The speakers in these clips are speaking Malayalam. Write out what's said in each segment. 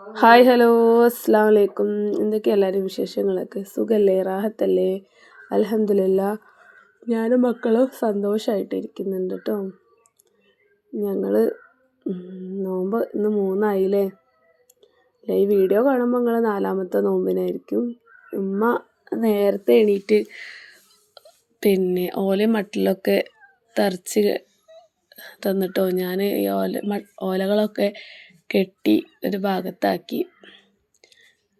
ഹായ് ഹലോ അസ്സാം വലൈക്കും. എന്തൊക്കെയാണ് എല്ലാവരും വിശേഷങ്ങളൊക്കെ? സുഖമല്ലേ? റാഹത്തല്ലേ? അൽഹംദുലില്ലാ. ഞാനും മക്കളും സന്തോഷമായിട്ടിരിക്കുന്നുണ്ട് കേട്ടോ. ഞങ്ങൾ നോമ്പ് ഇന്ന് 3 ആയില്ലേ. ഈ വീഡിയോ കാണുമ്പോൾ നിങ്ങൾ 4ാമത്തെ നോമ്പിനായിരിക്കും. ഉമ്മ നേരത്തെ എണീറ്റ് ഓലയും മട്ടിലൊക്കെ തറച്ച് തന്നിട്ടോ. ഞാൻ ഈ ഓലകളൊക്കെ കെട്ടി ഒരു ഭാഗത്താക്കി.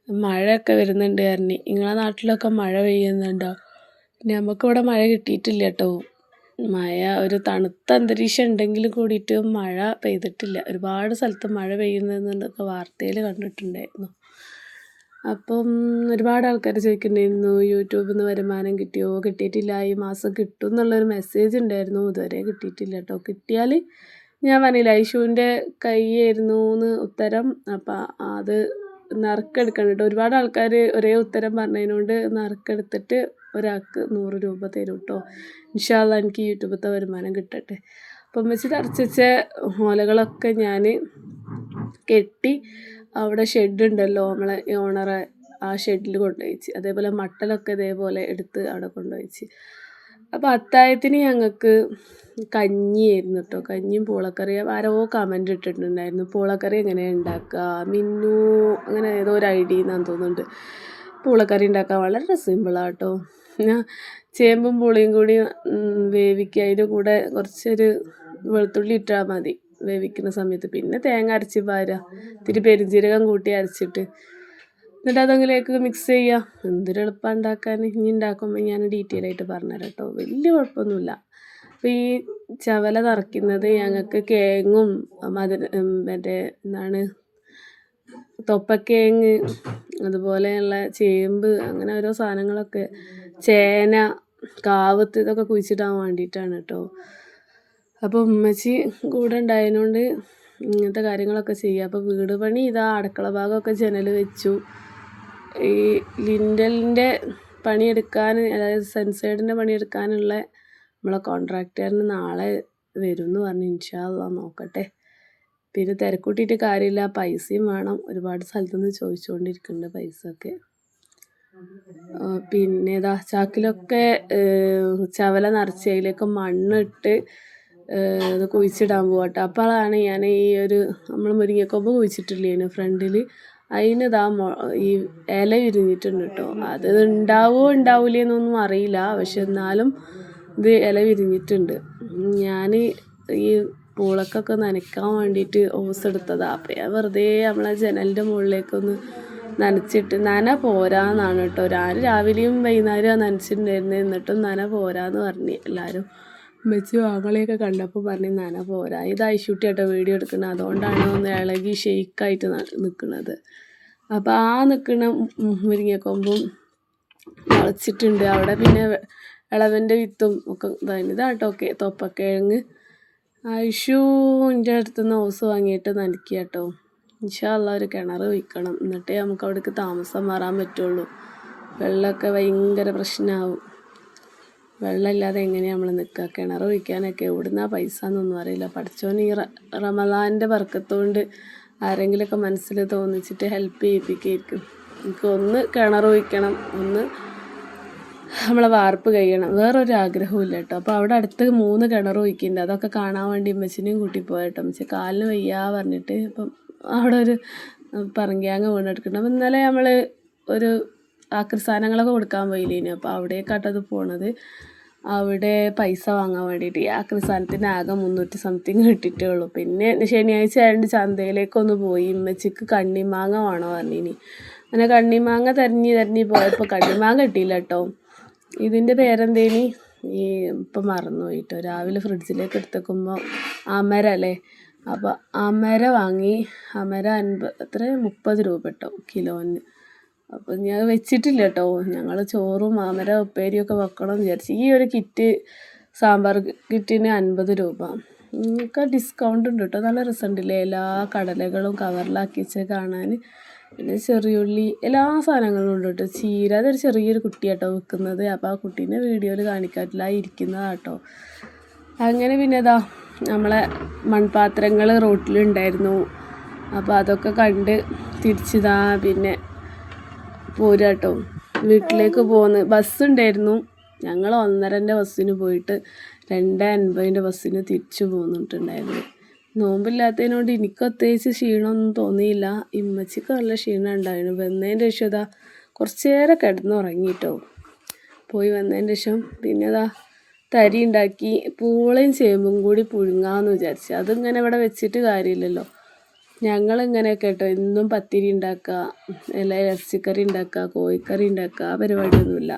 മഴയൊക്കെ വരുന്നുണ്ട് പറഞ്ഞു. നിങ്ങളെ നാട്ടിലൊക്കെ മഴ പെയ്യുന്നുണ്ടോ? നമുക്കിവിടെ മഴ കിട്ടിയിട്ടില്ല കേട്ടോ. മഴ ഒരു തണുത്ത അന്തരീക്ഷം ഉണ്ടെങ്കിൽ കൂടിയിട്ട് മഴ പെയ്തിട്ടില്ല. ഒരുപാട് സ്ഥലത്ത് മഴ പെയ്യുന്നതെന്നൊക്കെ വാർത്തയിൽ കണ്ടിട്ടുണ്ടായിരുന്നു. അപ്പം ഒരുപാട് ആൾക്കാർ ചോദിക്കുന്നുണ്ടായിരുന്നു, യൂട്യൂബിൽ നിന്ന് വരുമാനം കിട്ടിയോ? കിട്ടിയിട്ടില്ല, ഈ മാസം കിട്ടും എന്നുള്ളൊരു മെസ്സേജ് ഉണ്ടായിരുന്നു. ഇതുവരെ കിട്ടിയിട്ടില്ല കേട്ടോ. കിട്ടിയാൽ ഞാൻ പറഞ്ഞില്ല, ഐഷുവിൻ്റെ കൈയായിരുന്നു എന്ന് ഉത്തരം. അപ്പം അത് നറുക്കെടുക്കണം കേട്ടോ. ഒരുപാട് ആൾക്കാർ ഒരേ ഉത്തരം പറഞ്ഞതിനോണ്ട് നറുക്കെടുത്തിട്ട് ഒരാൾക്ക് 100 രൂപ തരും കേട്ടോ. ഇൻഷാ അല്ലാ എനിക്ക് യൂട്യൂബിലത്തെ വരുമാനം കിട്ടട്ടെ. അപ്പം വെച്ച് തറച്ച ഓലകളൊക്കെ ഞാൻ കെട്ടി അവിടെ ഷെഡ് ഉണ്ടല്ലോ നമ്മളെ ഓണറെ, ആ ഷെഡിൽ കൊണ്ടുപോയിച്ച്. അതേപോലെ മട്ടലൊക്കെ ഇതേപോലെ എടുത്ത് അവിടെ കൊണ്ടുപോയിച്ച്. അപ്പോൾ അത്താഴത്തിന് ഞങ്ങൾക്ക് കഞ്ഞിയായിരുന്നു കേട്ടോ. കഞ്ഞിയും പൂളക്കറിയും. ആരോ കമൻ്റ് ഇട്ടിട്ടുണ്ടായിരുന്നു, പൂളക്കറി എങ്ങനെയാണ് ഉണ്ടാക്കുക, മിന്നു അങ്ങനെ ഏതോ ഒരു ഐഡിയ എന്നാന്ന് തോന്നുന്നുണ്ട്. പൂളക്കറി ഉണ്ടാക്കാൻ വളരെ സിമ്പിളാണ് കേട്ടോ. ചേമ്പും പുളിയും കൂടി വേവിക്കുക. അതിൻ്റെ കൂടെ കുറച്ചൊരു വെളുത്തുള്ളി ഇട്ടാൽ മതി വേവിക്കുന്ന സമയത്ത്. പിന്നെ തേങ്ങ അരച്ച് പാരുക, ഇത്തിരി പെരുംജീരകം കൂട്ടി അരച്ചിട്ട്, എന്നിട്ട് അതങ്ങിലേക്ക് മിക്സ് ചെയ്യുക. എന്തൊരു എളുപ്പമാണ് ഉണ്ടാക്കാൻ. ഇനി ഉണ്ടാക്കുമ്പോൾ ഞാൻ ഡീറ്റെയിൽ ആയിട്ട് പറഞ്ഞുതരാം കേട്ടോ. വലിയ കുഴപ്പമൊന്നുമില്ല. അപ്പോൾ ഈ ചവല നിറയ്ക്കുന്നത് ഞങ്ങൾക്ക് കേങ്ങും എന്താണ് തൊപ്പക്കേങ്ങ്, അതുപോലെയുള്ള ചേമ്പ്, അങ്ങനെ ഓരോ സാധനങ്ങളൊക്കെ, ചേന, കാവത്ത്, ഇതൊക്കെ കുഴിച്ചിടാൻ വേണ്ടിയിട്ടാണ് കേട്ടോ. അപ്പോൾ ഉമ്മച്ചി കൂടെ ഉണ്ടായതുകൊണ്ട് ഇങ്ങനത്തെ കാര്യങ്ങളൊക്കെ ചെയ്യുക. അപ്പോൾ വീട് പണി ഇതാ, അടുക്കള ഭാഗമൊക്കെ ജനൽ വെച്ചു. ഈ ലിൻഡലിൻ്റെ പണിയെടുക്കാൻ, അതായത് സൺസൈഡിൻ്റെ പണിയെടുക്കാനുള്ള നമ്മളെ കോൺട്രാക്ടറിന് നാളെ വരും എന്ന് പറഞ്ഞു. ഇൻഷാ അല്ലാ നോക്കട്ടെ. പിന്നെ തിരക്കൂട്ടിയിട്ട് കാര്യമില്ല, പൈസയും വേണം. ഒരുപാട് സ്ഥലത്തുനിന്ന് ചോദിച്ചുകൊണ്ടിരിക്കുന്നുണ്ട് പൈസ ഒക്കെ. പിന്നെ ഇതാ ചാക്കിലൊക്കെ ചവല നിറച്ച് അതിലേക്ക് മണ്ണിട്ട് അത് കുഴിച്ചിടാൻ പോകട്ടെ. അപ്പോഴാണ് ഞാൻ ഈ ഒരു നമ്മൾ മുരിങ്ങക്കൊമ്പ് കുഴിച്ചിട്ടില്ലേനു ഫ്രണ്ടിൽ, അതിനിതാ ഈ ഇല വിരിഞ്ഞിട്ടുണ്ട് കേട്ടോ. അത് ഉണ്ടാവുമോ ഉണ്ടാവില്ലേന്നൊന്നും അറിയില്ല, പക്ഷെ എന്നാലും ഇത് ഇല വിരിഞ്ഞിട്ടുണ്ട്. ഞാൻ ഈ പൂളക്കൊക്കെ നനയ്ക്കാൻ വേണ്ടിയിട്ട് ഓസ് എടുത്തതാണ്. അപ്പം ഞാൻ വെറുതെ നമ്മളെ ജനലിൻ്റെ മുകളിലേക്കൊന്ന് നനച്ചിട്ട്, നന പോരാന്നാണ് കേട്ടോ. ഞാൻ രാവിലെയും വൈകുന്നേരവും നനച്ചിട്ടുണ്ടായിരുന്നു. എന്നിട്ടും നന പോരാന്ന് പറഞ്ഞ് എല്ലാവരും. ഉമ്മച്ചി ആങ്ങളെയൊക്കെ കണ്ടപ്പോൾ പറഞ്ഞ് നന പോരാ. ഇത് ഐഷൂട്ടി കേട്ടോ വീഡിയോ എടുക്കുന്നത്, അതുകൊണ്ടാണ് ഒന്ന് ഇളകി ഷെയ്ക്കായിട്ട് നിൽക്കുന്നത്. അപ്പോൾ ആ നിൽക്കുന്ന മുരിങ്ങക്കൊമ്പും മുളച്ചിട്ടുണ്ട് അവിടെ. പിന്നെ ഇളവൻ്റെ വിത്തും ഒക്കെ ഇതാട്ടോ. ഓക്കെ, തൊപ്പക്കിഴങ്ങ് ഐഷുവിൻ്റെ അടുത്തുനിന്ന് ഓസ് വാങ്ങിയിട്ട് നനയ്ക്കുക കേട്ടോ. ഇൻഷാ അല്ലാ ഒരു കിണർ വയ്ക്കണം, എന്നിട്ടേ നമുക്ക് അവിടേക്ക് താമസം മാറാൻ പറ്റുള്ളൂ. വെള്ളമൊക്കെ ഭയങ്കര പ്രശ്നമാവും. വെള്ളമില്ലാതെ എങ്ങനെയാണ് നമ്മൾ നിൽക്കുക? കിണർ വയ്ക്കാനൊക്കെ എവിടുന്നാ പൈസ എന്നൊന്നും അറിയില്ല. പഠിച്ചോൻ ഈ റമദാൻ്റെ ബർക്കത്തുകൊണ്ട് ആരെങ്കിലുമൊക്കെ മനസ്സിൽ തോന്നിച്ചിട്ട് ഹെൽപ്പ് ചെയ്യിപ്പിക്കുകയായിരിക്കും. എനിക്ക് ഒന്ന് കിണർ വയ്ക്കണം, ഒന്ന് നമ്മളെ വാർപ്പ് കഴിയണം, വേറൊരു ആഗ്രഹവും ഇല്ല കേട്ടോ. അപ്പോൾ അവിടെ അടുത്ത് 3 കിണർ വയ്ക്കുന്നുണ്ട്. അതൊക്കെ കാണാൻ വേണ്ടി ഉമ്മച്ചിനെയും കൂട്ടി പോയട്ടോ. ഉമ്മച്ചി കാലിന് വയ്യാ പറഞ്ഞിട്ട് അപ്പം അവിടെ ഒരു പറങ്കിയാങ്ങ് വീണെടുക്കണം. അപ്പം ഇന്നലെ നമ്മൾ ഒരു ആക്രി സാധനങ്ങളൊക്കെ കൊടുക്കാൻ പോയില്ലേനു. അപ്പോൾ അവിടേക്കാട്ടത് പോണത്. അവിടെ പൈസ വാങ്ങാൻ വേണ്ടിയിട്ട് ഈ ആക്രി സാധനത്തിന് ആകെ 300 സംതിങ് കിട്ടിയിട്ടേ ഉള്ളൂ. പിന്നെ ശനിയാഴ്ച ആയതുകൊണ്ട് ചന്തയിലേക്കൊന്ന് പോയി. ഉമ്മച്ചിക്ക് കണ്ണിമാങ്ങ വേണോ പറഞ്ഞിനി. അങ്ങനെ കണ്ണിമാങ്ങ തെരഞ്ഞ് പോയപ്പോൾ കണ്ണിമാങ്ങ കിട്ടിയില്ല കേട്ടോ. ഇതിൻ്റെ പേരെന്തേനി ഈ ഇപ്പം മറന്നു പോയിട്ടോ. രാവിലെ ഫ്രിഡ്ജിലേക്ക് എടുത്തേക്കുമ്പോൾ അമര അല്ലേ. അപ്പോൾ അമര വാങ്ങി. അമര 30 രൂപ കേട്ടോ കിലോന്. അപ്പോൾ ഞാൻ വെച്ചിട്ടില്ല കേട്ടോ. ഞങ്ങൾ ചോറും അമര ഉപ്പേരിയൊക്കെ വെക്കണം വിചാരിച്ചു. ഈ ഒരു കിറ്റ് സാമ്പാർ കിറ്റിന് 50 രൂപ. നിങ്ങൾക്ക് ഡിസ്കൗണ്ട് ഉണ്ട് കേട്ടോ. നല്ല രസമുണ്ടല്ലേ, എല്ലാ കടലകളും കവറിലാക്കി വെച്ച് കാണാൻ. പിന്നെ ചെറിയുള്ളി, എല്ലാ സാധനങ്ങളും ഉണ്ട് കേട്ടോ. ചീര, അതൊരു ചെറിയൊരു കുട്ടിയാട്ടോ വെക്കുന്നത്. അപ്പോൾ ആ കുട്ടീനെ വീഡിയോയിൽ കാണിക്കാറ്റില്ല, ഇരിക്കുന്നതാട്ടോ. അങ്ങനെ പിന്നെ ഇതാ നമ്മളെ മൺപാത്രങ്ങൾ റോട്ടിലുണ്ടായിരുന്നു. അപ്പോൾ അതൊക്കെ കണ്ട് തിരിച്ചിതാ പിന്നെ പോരുക കേട്ടോ. വീട്ടിലേക്ക് പോന്ന് ബസ്സുണ്ടായിരുന്നു. ഞങ്ങൾ 1:30ൻ്റെ ബസ്സിന് പോയിട്ട് 2:50ൻ്റെ ബസ്സിന് തിരിച്ചു പോന്നിട്ടുണ്ടായിരുന്നു. നോമ്പില്ലാത്തതിനോട് എനിക്ക് പ്രത്യേകിച്ച് ക്ഷീണമൊന്നും തോന്നിയില്ല. ഇമ്മച്ചിക്ക് നല്ല ക്ഷീണം ഉണ്ടായിരുന്നു. വന്നതിൻ്റെ ശേഷം ഇതാ കുറച്ച് നേരം കിടന്നുറങ്ങിട്ടോ. പോയി വന്നതിൻ്റെ ശേഷം പിന്നെ ഇതാ തരി ഉണ്ടാക്കി പൂളയും ചേമ്പും കൂടി പുഴുങ്ങാമെന്ന് വിചാരിച്ചു. അതിങ്ങനെ ഇവിടെ വെച്ചിട്ട് കാര്യമില്ലല്ലോ. ഞങ്ങളിങ്ങനെയൊക്കെ കേട്ടോ, എന്നും പത്തിരി ഉണ്ടാക്കുക, അല്ല ഇറച്ചിക്കറി ഉണ്ടാക്കുക, കോഴിക്കറി ഉണ്ടാക്കുക, ആ പരിപാടിയൊന്നുമില്ല.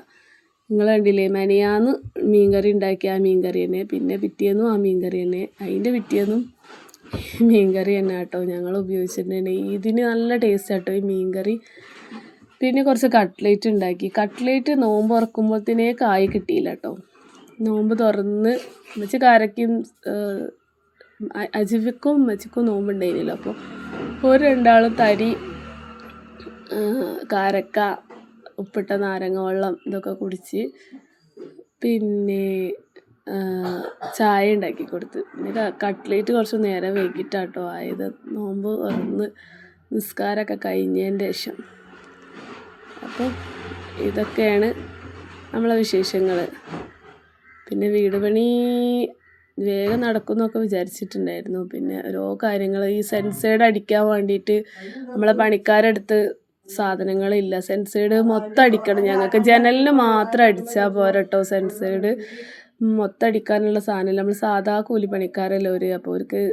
നിങ്ങൾ കണ്ടില്ലേ, മെനയാന്ന് മീൻകറി ഉണ്ടാക്കി ആ മീൻകറി തന്നെ, പിന്നെ പിറ്റേന്നും ആ മീൻകറി തന്നെ, അതിൻ്റെ പിറ്റേന്നും മീൻകറി തന്നെ കേട്ടോ ഞങ്ങൾ ഉപയോഗിച്ചിട്ടുണ്ട്. ഇതിന് നല്ല ടേസ്റ്റ് കേട്ടോ ഈ മീൻകറി. പിന്നെ കുറച്ച് കട്ട്ലേറ്റ് ഉണ്ടാക്കി. കട്ട്ലേറ്റ് നോമ്പ് തുറക്കുമ്പോഴത്തേനേ കായ് കിട്ടിയില്ല കേട്ടോ. നോമ്പ് തുറന്ന് വെച്ച് കാരക്കും അജിഫിക്കും ഉമ്മച്ചിക്കും നോമ്പുണ്ടായിരുന്നല്ലോ. അപ്പോൾ ഒരു രണ്ടാളും തരി കാരക്ക ഉപ്പിട്ട നാരങ്ങ വെള്ളം ഇതൊക്കെ കുടിച്ച് പിന്നെ ചായ ഉണ്ടാക്കി കൊടുത്ത്. പിന്നെ കട്ട്ലേറ്റ് കുറച്ച് നേരം വൈകിട്ടാട്ടോ ആയത്, നോമ്പ് തുറന്ന് നിസ്കാരമൊക്കെ കഴിഞ്ഞതിൻ്റെ ശേഷം. അപ്പോൾ ഇതൊക്കെയാണ് നമ്മളെ വിശേഷങ്ങൾ. പിന്നെ വീട് പണി വേഗം നടക്കുമെന്നൊക്കെ വിചാരിച്ചിട്ടുണ്ടായിരുന്നു. പിന്നെ ഓരോ കാര്യങ്ങൾ ഈ സെൻസൈഡ് അടിക്കാൻ വേണ്ടിയിട്ട് നമ്മളെ പണിക്കാരെടുത്ത് സാധനങ്ങളില്ല. സെൻസൈഡ് മൊത്തം അടിക്കണം ഞങ്ങൾക്ക്. ജനലിന് മാത്രം അടിച്ചാൽ പോരട്ടോ. സെൻസൈഡ് മൊത്തം അടിക്കാനുള്ള സാധനമില്ല. നമ്മൾ സാധാ കൂലിപ്പണിക്കാരല്ലേ ഒരു. അപ്പോൾ അവർക്ക്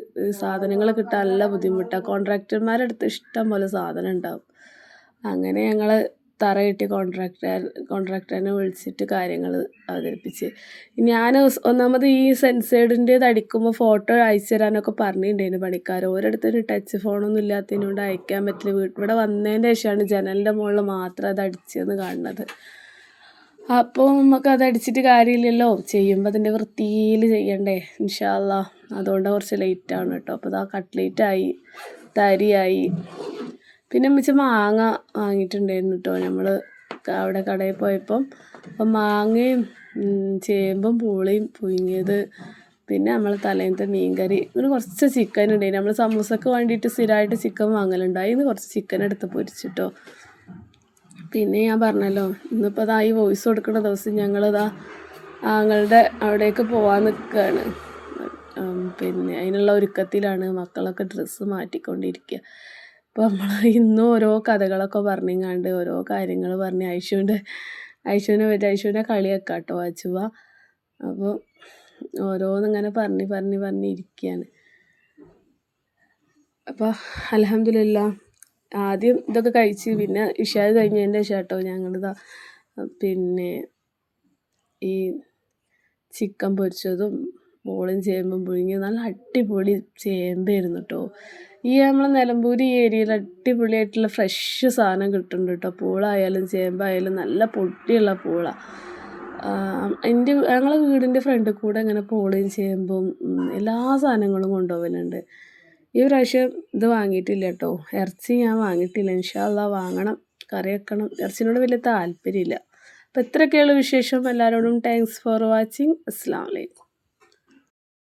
സാധനങ്ങൾ കിട്ടാൻ നല്ല ബുദ്ധിമുട്ടാണ്. കോൺട്രാക്ടർമാരുടെ അടുത്ത് ഇഷ്ടം പോലെ സാധനം ഉണ്ടാവും. അങ്ങനെ ഞങ്ങൾ തറ കെട്ടി കോൺട്രാക്ടറിനെ വിളിച്ചിട്ട് കാര്യങ്ങൾ അവതരിപ്പിച്ച്. ഞാൻ ഒന്നാമത് ഈ സെൻസൈഡിൻ്റേത് അടിക്കുമ്പോൾ ഫോട്ടോ അയച്ചു തരാനൊക്കെ പറഞ്ഞിട്ടുണ്ടായിരുന്നു പണിക്കാർ. ഓരോരുത്തരും ടച്ച് ഫോണൊന്നും ഇല്ലാത്തതിനോട് അയക്കാൻ പറ്റില്ല. ഇവിടെ വന്നതിൻ്റെ ശേഷമാണ് ജനലിൻ്റെ മുകളിൽ മാത്രം അത് അടിച്ചതെന്ന് കാണുന്നത്. അപ്പോൾ നമുക്ക് അത് അടിച്ചിട്ട് കാര്യമില്ലല്ലോ, ചെയ്യുമ്പോൾ അതിൻ്റെ വൃത്തിയിൽ ചെയ്യണ്ടേ ഇൻഷാ അല്ലാഹ്. അതുകൊണ്ട് കുറച്ച് ലേറ്റാണ് കേട്ടോ. അപ്പോൾ ഇതാ കട്ട്ലേറ്റായി, തരിയായി. പിന്നെ ഉമ്മച്ചി മാങ്ങ വാങ്ങിയിട്ടുണ്ടായിരുന്നു കേട്ടോ നമ്മൾ അവിടെ കടയിൽ പോയപ്പം. അപ്പം മാങ്ങയും ചേമ്പും പൂളയും പുഴുങ്ങിയത്, പിന്നെ നമ്മൾ തലേന്നത്തെ മീൻകറി, ഇങ്ങനെ കുറച്ച് ചിക്കൻ ഉണ്ടായിരുന്നു. നമ്മൾ സമൂസക്ക് വേണ്ടിയിട്ട് സ്ഥിരമായിട്ട് ചിക്കൻ വാങ്ങലുണ്ടായി. ഇന്ന് കുറച്ച് ചിക്കൻ എടുത്ത് പൊരിച്ചിട്ടോ. പിന്നെ ഞാൻ പറഞ്ഞല്ലോ ഇന്നിപ്പോൾ ഇതാ ഈ വോയിസ് കൊടുക്കുന്ന ദിവസം ഞങ്ങളിതാ ആങ്ങളുടെ അവിടേക്ക് പോകാൻ നിൽക്കുകയാണ്. പിന്നെ അതിനുള്ള ഒരുക്കത്തിലാണ്. മക്കളൊക്കെ ഡ്രസ്സ് മാറ്റിക്കൊണ്ടിരിക്കുക. അപ്പോൾ നമ്മൾ ഇന്നും ഓരോ കഥകളൊക്കെ പറഞ്ഞിങ്ങാണ്ട് ഓരോ കാര്യങ്ങൾ പറഞ്ഞ് ഐശുവിനെ പറ്റി ഐശുവിനെ കളിയാക്കാം കേട്ടോ അച്ചുവ. അപ്പോൾ ഓരോന്നിങ്ങനെ പറഞ്ഞിരിക്കുകയാണ്. അപ്പോൾ അൽഹംദുലില്ലാഹ് ആദ്യം ഇതൊക്കെ കഴിച്ച് പിന്നെ ഇശാ കഴിഞ്ഞതിൻ്റെ ശേഷം കേട്ടോ ഞങ്ങളിതാ പിന്നെ ഈ ചിക്കൻ പൊരിച്ചതും പൂളയും ചേമ്പും പുഴുങ്ങി നല്ല അടിപൊളി ചേമ്പായിരുന്നു കേട്ടോ. ഈ നമ്മളെ നിലമ്പൂർ ഈ ഏരിയയിൽ അടിപൊളിയായിട്ടുള്ള ഫ്രഷ് സാധനം കിട്ടുന്നുണ്ട് കേട്ടോ. പൂളായാലും ചേമ്പായാലും നല്ല പൊടിയുള്ള പൂള. ഞങ്ങളെ വീടിൻ്റെ ഫ്രണ്ടിൽ കൂടെ ഇങ്ങനെ പൂളയും ചേമ്പും എല്ലാ സാധനങ്ങളും കൊണ്ടുപോകലുണ്ട്. ഈ പ്രാവശ്യം ഇത് വാങ്ങിയിട്ടില്ല കേട്ടോ. ഇറച്ചി ഞാൻ വാങ്ങിയിട്ടില്ല. ഇൻഷാ അല്ലാഹ് വാങ്ങണം, കറി വെക്കണം. ഇറച്ചിനോട് വലിയ താല്പര്യമില്ല. അപ്പോൾ ഇത്രയൊക്കെയുള്ള വിശേഷം. എല്ലാവരോടും താങ്ക്സ് ഫോർ വാച്ചിങ്. അസ്സലാമു അലൈക്കും.